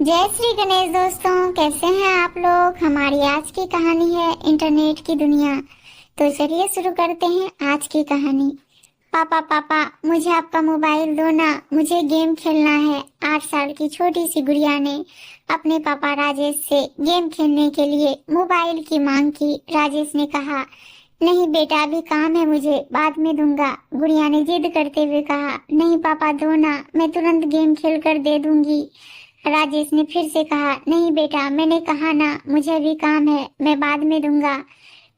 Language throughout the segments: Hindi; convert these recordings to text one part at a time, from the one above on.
जय श्री गणेश दोस्तों, कैसे हैं आप लोग। हमारी आज की कहानी है इंटरनेट की दुनिया। तो चलिए शुरू करते हैं आज की कहानी। पापा पापा, मुझे आपका मोबाइल दो ना, मुझे गेम खेलना है। 8 साल की छोटी सी गुड़िया ने अपने पापा राजेश से गेम खेलने के लिए मोबाइल की मांग की। राजेश ने कहा, नहीं बेटा, अभी काम है मुझे, बाद में दूंगा। गुड़िया ने जिद करते हुए कहा, नहीं पापा दो ना, मैं तुरंत गेम खेल कर दे दूंगी। राजेश ने फिर से कहा, नहीं बेटा, मैंने कहा ना, मुझे अभी काम है, मैं बाद में दूंगा।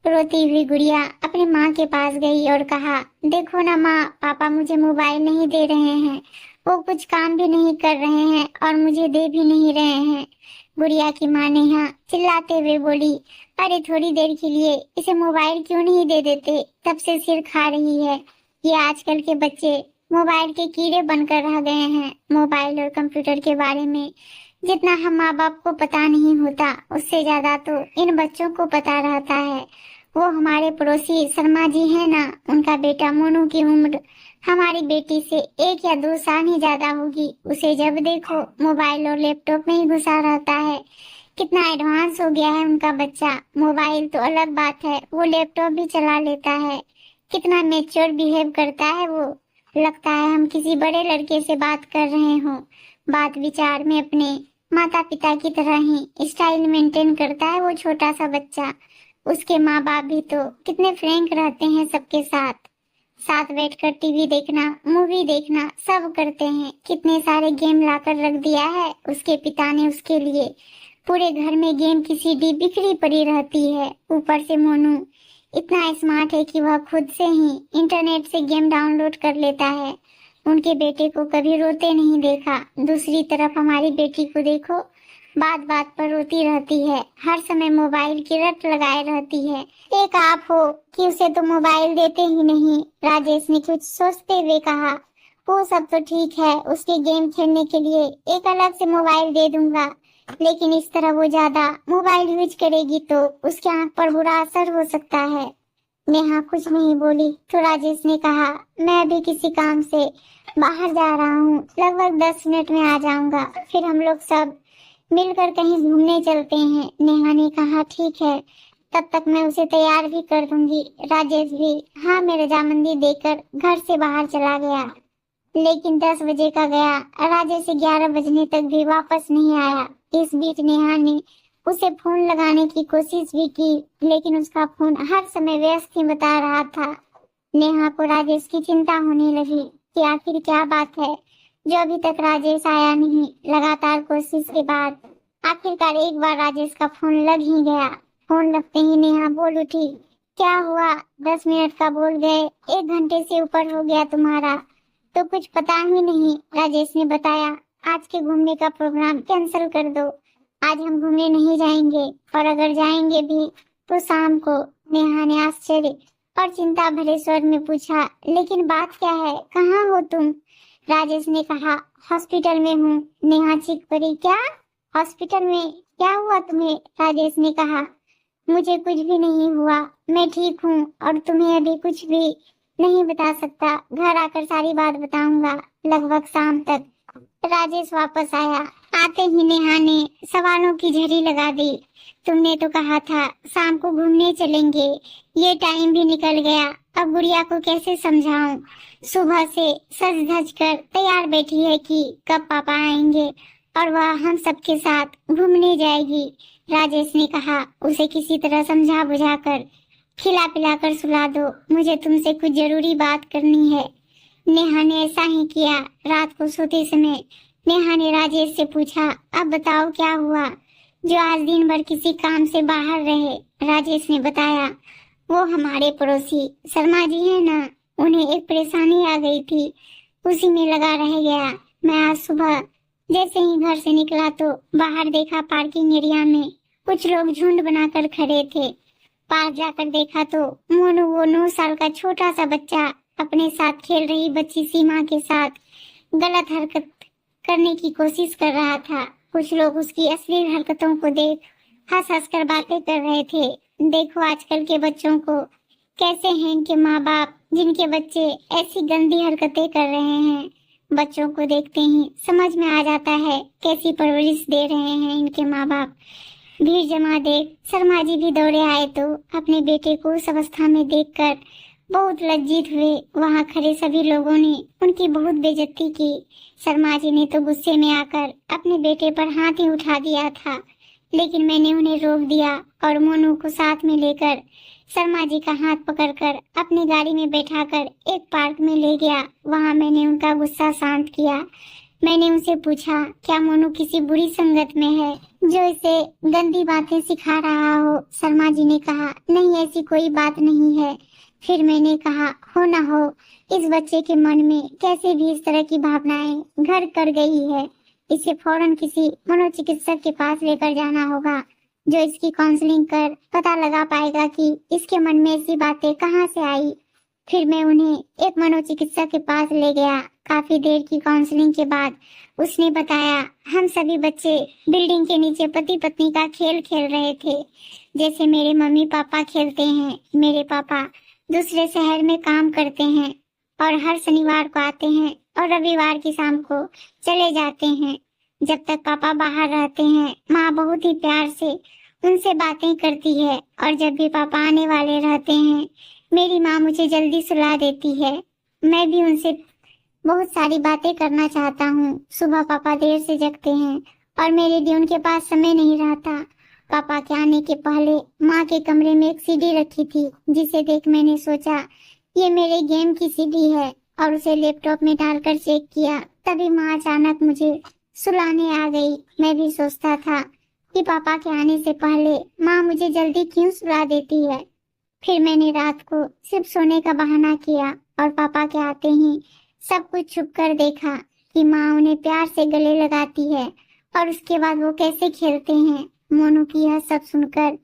रोती हुई गुड़िया अपनी माँ के पास गई और कहा, देखो ना माँ, पापा मुझे मोबाइल नहीं दे रहे हैं, वो कुछ काम भी नहीं कर रहे हैं और मुझे दे भी नहीं रहे हैं। गुड़िया की माँ नेहा चिल्लाते हुए बोली, अरे थोड़ी देर के लिए इसे मोबाइल क्यों नहीं दे देते, तब से सिर खा रही है। ये आजकल के बच्चे मोबाइल के कीड़े बनकर रह गए हैं। मोबाइल और कंप्यूटर के बारे में जितना हम माँ बाप को पता नहीं होता, उससे ज्यादा तो इन बच्चों को पता रहता है। वो हमारे पड़ोसी शर्मा जी है ना, उनका बेटा मोनू की उम्र हमारी बेटी से 1 या 2 साल ही ज्यादा होगी। उसे जब देखो मोबाइल और लैपटॉप में ही घुसा रहता है। कितना एडवांस हो गया है उनका बच्चा। मोबाइल तो अलग बात है, वो लैपटॉप भी चला लेता है। कितना मेच्योर बिहेव करता है वो। लगता है हम किसी बड़े लड़के से बात कर रहे हों। बात विचार में अपने माता पिता की तरह ही स्टाइल मेंटेन करता है वो छोटा सा बच्चा। उसके माँ बाप भी तो कितने फ्रैंक रहते हैं सबके साथ। साथ बैठकर टीवी देखना, मूवी देखना सब करते हैं। कितने सारे गेम लाकर रख दिया है उसके पिता ने उसके लिए। पूरे घर में गेम की सीडी बिखरी पड़ी रहती है। ऊपर से मोनू इतना स्मार्ट है कि वह खुद से ही इंटरनेट से गेम डाउनलोड कर लेता है। उनके बेटे को कभी रोते नहीं देखा। दूसरी तरफ हमारी बेटी को देखो, बात बात पर रोती रहती है, हर समय मोबाइल की रट लगाए रहती है। एक आप हो कि उसे तो मोबाइल देते ही नहीं। राजेश ने कुछ सोचते हुए कहा, वो सब तो ठीक है, उसके गेम खेलने के लिए एक अलग से मोबाइल दे दूंगा, लेकिन इस तरह वो ज्यादा मोबाइल यूज करेगी तो उसके आंख पर बुरा असर हो सकता है। नेहा कुछ नहीं बोली तो राजेश ने कहा, मैं अभी किसी काम से बाहर जा रहा हूँ, लगभग 10 मिनट में आ जाऊंगा, फिर हम लोग सब मिलकर कहीं घूमने चलते हैं। नेहा ने कहा, ठीक है, तब तक मैं उसे तैयार भी कर दूंगी। राजेश भी हाँ में रजामंदी देकर घर से बाहर चला गया। लेकिन 10 बजे का गया, राजेश 11 बजने तक भी वापस नहीं आया। इस बीच नेहा ने उसे फोन लगाने की कोशिश भी की, लेकिन उसका फोन हर समय व्यस्त ही बता रहा था। नेहा को राजेश की चिंता होने लगी कि आखिर क्या बात है जो अभी तक राजेश आया नहीं। लगातार कोशिश के बाद आखिरकार एक बार राजेश का फोन लग ही गया। फोन लगते ही नेहा बोल उठी, क्या हुआ, 10 मिनट का बोल गए, 1 घंटे से ऊपर हो गया तुम्हारा तो कुछ पता ही नहीं। राजेश ने बताया, आज के घूमने का प्रोग्राम कैंसिल कर दो, आज हम घूमने नहीं जाएंगे, और अगर जाएंगे भी तो शाम को। नेहा ने आश्चर्य और चिंता भरे स्वर में पूछा, लेकिन बात क्या है, कहाँ हो तुम। राजेश ने कहा, हॉस्पिटल में हूँ। नेहा चीख पड़ी, क्या, हॉस्पिटल में, क्या हुआ तुम्हें। राजेश ने कहा, मुझे कुछ भी नहीं हुआ, मैं ठीक हूँ और तुम्हें अभी कुछ भी नहीं बता सकता, घर आकर सारी बात बताऊंगा, लगभग शाम तक। राजेश वापस आया। आते ही नेहा ने सवालों की झड़ी लगा दी, तुमने तो कहा था शाम को घूमने चलेंगे, ये टाइम भी निकल गया, अब गुड़िया को कैसे समझाऊं। सुबह से सज धज कर तैयार बैठी है कि कब पापा आएंगे और वह हम सबके साथ घूमने जाएगी। राजेश ने कहा, उसे किसी तरह समझा बुझाकर खिला पिला कर सुला दो, मुझे तुमसे कुछ जरूरी बात करनी है। नेहा ने ऐसा ही किया। रात को सोते समय नेहा ने राजेश से पूछा, अब बताओ क्या हुआ जो आज दिन भर किसी काम से बाहर रहे। राजेश ने बताया, वो हमारे पड़ोसी शर्मा जी है ना, उन्हें एक परेशानी आ गई थी, उसी में लगा रह गया। मैं आज सुबह जैसे ही घर से निकला तो बाहर देखा पार्किंग एरिया में कुछ लोग झुंड बनाकर खड़े थे। पास जाकर देखा तो मोनू, वो 9 साल का छोटा सा बच्चा, अपने साथ खेल रही बच्ची सीमा के साथ गलत हरकत करने की कोशिश कर रहा था। कुछ लोग उसकी असली हरकतों को देख हंस हंस कर बातें कर रहे थे। देखो आजकल के बच्चों को कैसे हैं इनके माँ बाप, जिनके बच्चे ऐसी गंदी हरकतें कर रहे हैं। बच्चों को देखते ही समझ में आ जाता है कैसी परवरिश दे रहे हैं इनके माँ बाप। भीड़ जमा देख शर्मा जी भी दौड़े आए तो अपने बेटे को उस अवस्था में देखकर बहुत लज्जित हुए। वहां खड़े सभी लोगों ने उनकी बहुत बेइज्जती की। शर्मा जी ने तो गुस्से में आकर अपने बेटे पर हाथ ही उठा दिया था, लेकिन मैंने उन्हें रोक दिया और मोनू को साथ में लेकर शर्मा जी का हाथ पकड़कर अपनी गाड़ी में बैठाकर एक पार्क में ले गया। वहां मैंने उनका गुस्सा शांत किया। मैंने उनसे पूछा, क्या मोनू किसी बुरी संगत में है जो इसे गंदी बातें सिखा रहा हो? शर्मा जी ने कहा, नहीं, ऐसी कोई बात नहीं है। फिर मैंने कहा, हो ना हो, इस बच्चे के मन में कैसे भी इस तरह की भावनाएं घर कर गई है। इसे फौरन किसी मनोचिकित्सक के पास लेकर जाना होगा, जो इसकी काउंसलिंग कर पता लगा पाएगा कि इसके मन में ऐसी बातें कहाँ से आई। फिर मैं उन्हें एक मनोचिकित्सक के पास ले गया। काफी देर की काउंसलिंग के बाद उसने बताया, हम सभी बच्चे बिल्डिंग के नीचे पति पत्नी का खेल खेल रहे थे, जैसे मेरे मम्मी पापा खेलते हैं। मेरे पापा दूसरे शहर में काम करते हैं और हर शनिवार को आते हैं और रविवार की शाम को चले जाते हैं। जब तक पापा बाहर रहते हैं, माँ बहुत ही प्यार से उनसे बातें करती है, और जब भी पापा आने वाले रहते हैं, मेरी माँ मुझे जल्दी सुला देती है। मैं भी उनसे बहुत सारी बातें करना चाहता हूँ। सुबह पापा देर से जगते हैं और मेरे लिए उनके पास समय नहीं रहता। पापा के आने के पहले माँ के कमरे में एक सीडी रखी थी, जिसे देख मैंने सोचा ये मेरे गेम की सीडी है, और उसे लैपटॉप में डालकर चेक किया। तभी माँ अचानक मुझे सुलाने आ गई। मैं भी सोचता था कि पापा के आने से पहले माँ मुझे जल्दी क्यों सुला देती है। फिर मैंने रात को सिर्फ सोने का बहाना किया और पापा के आते ही सब कुछ छुप कर देखा कि माँ उन्हें प्यार से गले लगाती है और उसके बाद वो कैसे खेलते हैं। मोनू की यह सब सुनकर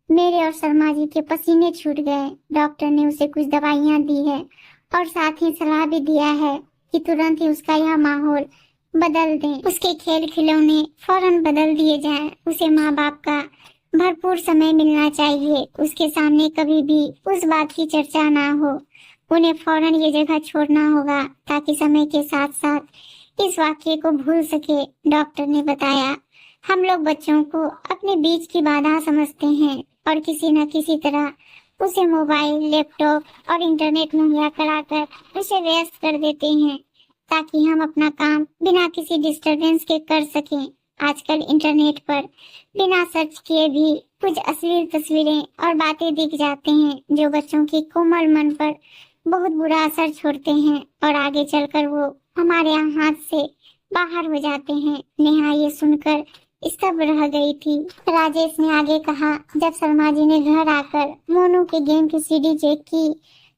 मेरे और शर्मा जी के पसीने छूट गए। डॉक्टर ने उसे कुछ दवाइयाँ दी है और साथ ही सलाह भी दिया है कि तुरंत ही उसका यह माहौल बदल दें, उसके खेल खिलौने फौरन बदल दिए जाएं। उसे माँ बाप का भरपूर समय मिलना चाहिए। उसके सामने कभी भी उस बात की चर्चा ना हो। उन्हें फौरन ये जगह छोड़ना होगा ताकि समय के साथ साथ इस वाक्य को भूल सके। डॉक्टर ने बताया, हम लोग बच्चों को अपने बीच की बाधा समझते हैं और किसी न किसी तरह उसे मोबाइल, लैपटॉप और इंटरनेट मुहैया कराकर उसे व्यस्त कर देते हैं ताकि हम अपना काम बिना किसी डिस्टरबेंस के कर सकें। आजकल इंटरनेट पर बिना सर्च किए भी कुछ अश्लील तस्वीरें और बातें दिख जाते हैं जो बच्चों के कोमल मन पर बहुत बुरा असर छोड़ते हैं और आगे चलकर वो हमारे हाथ से बाहर हो जाते हैं। नेहा ये सुनकर स्तब्ध रह गई थी। राजेश ने आगे कहा, जब शर्मा जी ने घर आकर मोनू के गेम की सीडी चेक की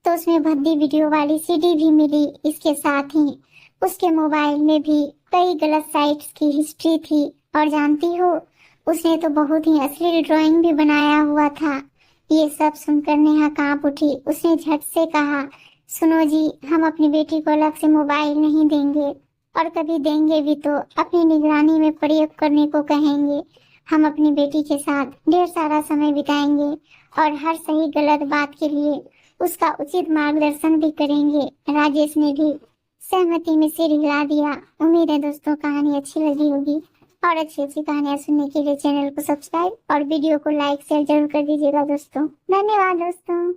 तो उसमें भद्दी वीडियो वाली सीडी भी मिली। इसके साथ ही उसके मोबाइल में भी कई गलत साइट्स की हिस्ट्री थी, और जानती हो, उसने तो बहुत ही अश्लील ड्राइंग भी बनाया हुआ था। ये सब सुनकर नेहा कांप उठी। उसने झट से कहा, सुनो जी, हम अपनी बेटी को अलग से मोबाइल नहीं देंगे, और कभी देंगे भी तो अपनी निगरानी में प्रयोग करने को कहेंगे। हम अपनी बेटी के साथ ढेर सारा समय बिताएंगे और हर सही गलत बात के लिए उसका उचित मार्गदर्शन भी करेंगे। राजेश ने भी सहमति में सिर हिला दिया। उम्मीद है दोस्तों कहानी अच्छी लगी होगी, और अच्छी अच्छी कहानियां सुनने के लिए चैनल को सब्सक्राइब और वीडियो को लाइक शेयर जरूर कर दीजिएगा दोस्तों। धन्यवाद दोस्तों।